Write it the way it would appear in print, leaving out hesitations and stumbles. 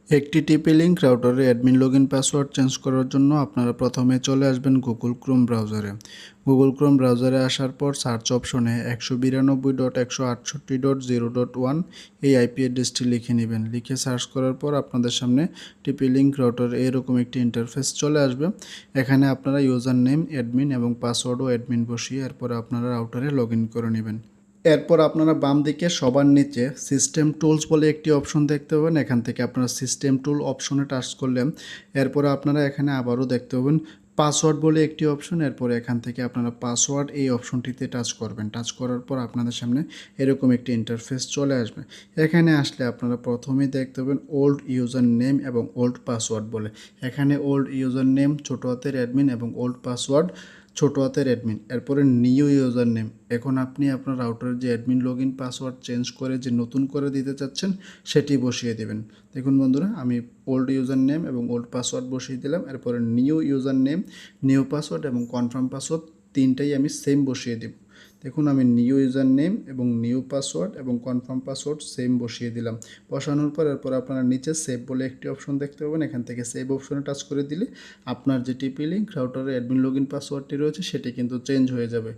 একটি TP link রাউটারে admin login password change করার জন্য আপনারা প্রথমে চলে আসবেন গুগল ক্রোম ব্রাউজারে। গুগল ক্রোম ব্রাউজারে আসার পর সার্চ অপশনে 192.168.0.1 এই আইপি অ্যাড্রেসটি লিখে নেবেন। লিখে সার্চ করার পর আপনাদের সামনে টিপি লিঙ্ক রাউটারে এরকম একটি ইন্টারফেস চলে আসবে। এখানে আপনারা ইউজার নেম, অ্যাডমিন এবং পাসওয়ার্ডও অ্যাডমিন বসিয়ে এরপর আপনারা রাউটারে লগ ইন করে নেবেন। এরপর আপনারা বাম দিকে সবার নিচে সিস্টেম টুলস বলে একটি অপশন দেখতে পাবেন। এখান থেকে আপনারা সিস্টেম টুল অপশনে টাচ করলেন। এরপরে আপনারা এখানে আবারও দেখতে পাবেন পাসওয়ার্ড বলে একটি অপশন। এরপরে এখান থেকে আপনারা পাসওয়ার্ড এই অপশনটিতে টাচ করবেন। টাচ করার পর আপনাদের সামনে এরকম একটি ইন্টারফেস চলে আসবে। এখানে আসলে আপনারা প্রথমেই দেখতে পাবেন ওল্ড ইউজার নেম এবং ওল্ড পাসওয়ার্ড বলে। এখানে ওল্ড ইউজার নেম ছোটো হাতের অ্যাডমিন এবং ওল্ড পাসওয়ার্ড ছোটো হাতের অ্যাডমিন। এরপরে নিউ ইউজার নেম, এখন আপনি আপনার রাউটারের যে অ্যাডমিন লগইন পাসওয়ার্ড চেঞ্জ করে যে নতুন করে দিতে চাচ্ছেন সেটি বসিয়ে দেবেন। দেখুন বন্ধুরা, আমি ওল্ড ইউজার নেম এবং ওল্ড পাসওয়ার্ড বসিয়ে দিলাম। এরপরে new user name, new password এবং কনফার্ম পাসওয়ার্ড তিনটাই আমি সেম বসিয়ে দেব। দেখুন আমি নিউ ইউজার নেম এবং নিউ পাসওয়ার্ড এবং কনফার্ম পাসওয়ার্ড সেম বসিয়ে দিলাম। বসানোর পর এরপর আপনারা নিচে সেভ বলে একটি অপশন দেখতে পাবেন। এখান থেকে সেভ অপশনে টাচ করে দিলে আপনার যে টিপি লিঙ্ক রাউটারের অ্যাডমিন লগইন পাসওয়ার্ডটি রয়েছে সেটি কিন্তু চেঞ্জ হয়ে যাবে।